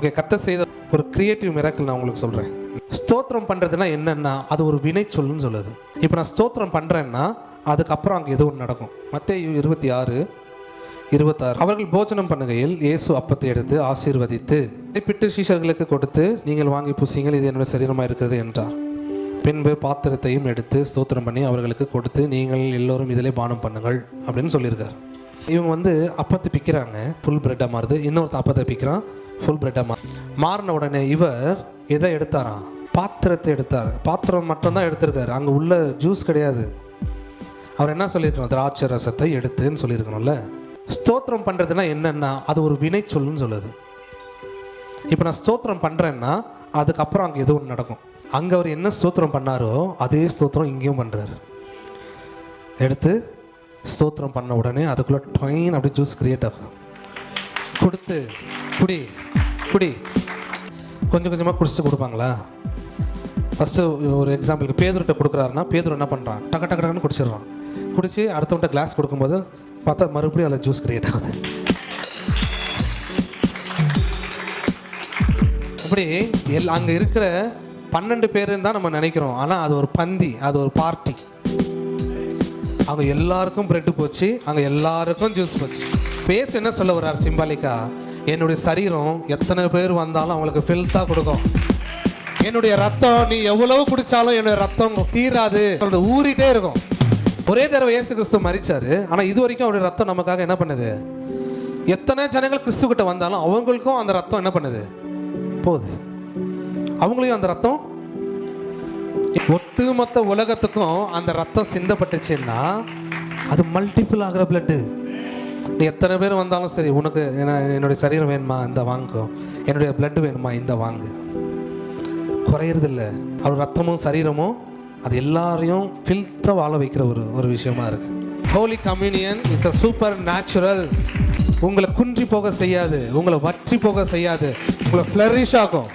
Okay, கர்த்தர் செய்த ஒரு கிரியேட்டிவ் மிராக்கிள் நான் உங்களுக்கு சொல்கிறேன். ஸ்தோத்திரம் பண்ணுறதுனா என்னென்னா அது ஒரு வினை சொல்லுன்னு சொல்லுது. இப்போ நான் ஸ்தோத்திரம் பண்ணுறேன்னா அதுக்கப்புறம் அங்கே எதுவும் நடக்கும். மத்தேயு 26:26 அவர்கள் போஜனம் பண்ணுகையில் இயேசு அப்பத்தை எடுத்து ஆசீர்வதித்து பிட்டு சீஷர்களுக்கு கொடுத்து, நீங்கள் வாங்கி புசிங்கள், இது என்னுடைய சரீரமாக இருக்கிறது என்றார். பின்பு பாத்திரத்தையும் எடுத்து ஸ்தோத்திரம் பண்ணி அவர்களுக்கு கொடுத்து, நீங்கள் எல்லோரும் இதிலே பானம் பண்ணுங்கள் அப்படின்னு சொல்லியிருக்கார். இவங்க அப்பத்தை பிக்கிறாங்க, ஃபுல் பிரெட்டாக மாறுது. இன்னொருத்த அப்பத்தை பிக்கிறான், ஃபுல் பிரெட்டாக மாறின உடனே இவர் எதை எடுத்தாராம்? பாத்திரத்தை எடுத்தார். பாத்திரம் மட்டும்தான் எடுத்திருக்காரு, அங்கே உள்ள ஜூஸ் கிடையாது. அவர் என்ன சொல்லியிருக்கணும்? திராட்சை ரசத்தை எடுத்துன்னு சொல்லியிருக்கணும்ல. ஸ்தோத்திரம் பண்ணுறதுனா என்னென்னா அது ஒரு வினை சொல்லுன்னு சொல்லுது. இப்போ நான் ஸ்தோத்திரம் பண்ணுறேன்னா அதுக்கப்புறம் அங்கே எதுவும் நடக்கும். அங்கே அவர் என்ன ஸ்தோத்திரம் பண்ணாரோ அதே ஸ்தோத்திரம் இங்கேயும் பண்ணுறாரு. எடுத்து ஸ்தோத்திரம் பண்ண உடனே அதுக்குள்ளே டொயின் அப்படி ஜூஸ் கிரியேட் ஆகும். கொடுத்து குடி குடி கொஞ்சம் கொஞ்சமாக குடிச்சு கொடுப்பாங்களா? ஃபஸ்ட்டு ஒரு எக்ஸாம்பிளுக்கு பேதுருட்ட கொடுக்குறாருன்னா பேதுரு என்ன பண்ணுறான்? டக்கு டக்கு டக்குன்னு குடிச்சிடுறான். குடித்து அடுத்தவன்ட்ட கிளாஸ் கொடுக்கும்போது பார்த்தா மறுபடியும் அதில் ஜூஸ் கிரியேட் ஆகுது. அப்படி அங்கே இருக்கிற 12 பேருன்னு தான் நம்ம நினைக்கிறோம். ஆனால் அது ஒரு பந்தி, அது ஒரு பார்ட்டி. அவங்க எல்லாருக்கும் பிரெட்டு போச்சு, அங்கே எல்லாருக்கும் ஜூஸ் போச்சு. பேச என்ன சொல்ல வர்றார் சிம்பாலிக்கா? என்னுடைய சரீரம் எத்தனை பேர் வந்தாலும் அவங்களுக்கு ஃபில்த்தாக கொடுக்கும். என்னுடைய ரத்தம் நீ எவ்வளவு குடித்தாலும் என்னுடைய ரத்தம் தீராது, ஊறிட்டே இருக்கும். ஒரே தடவை இயேசு கிறிஸ்து மரிச்சாரு, ஆனால் இது வரைக்கும் அவருடைய ரத்தம் நமக்காக என்ன பண்ணுது? எத்தனை ஜனங்கள் கிறிஸ்து கிட்ட வந்தாலும் அவங்களுக்கும் அந்த ரத்தம் என்ன பண்ணுது? போகுது. அவங்களையும் அந்த ரத்தம், ஒட்டுமொத்த உலகத்துக்கும் அந்த ரத்தம் சிந்தப்பட்டுச்சுன்னா அது மல்டிபிள் ஆகிற பிளட்டு. நீ எத்தனை பேர் வந்தாலும் சரி, உனக்கு என்னுடைய சரீரம் வேணுமா இந்த வாங்கும், என்னுடைய பிளட் வேணுமா இந்த வாங்கு, குறையறதில்லை. அவர் ரத்தமும் சரீரமும் அது எல்லாரையும் ஃபில்த்தாக வாழ வைக்கிற ஒரு விஷயமா இருக்கு. Holi communion is a super natural. உங்களை குன்றி போக செய்யாது, உங்களை வற்றி போக செய்யாது, உங்களை ஃப்ளரிஷ் ஆகும்.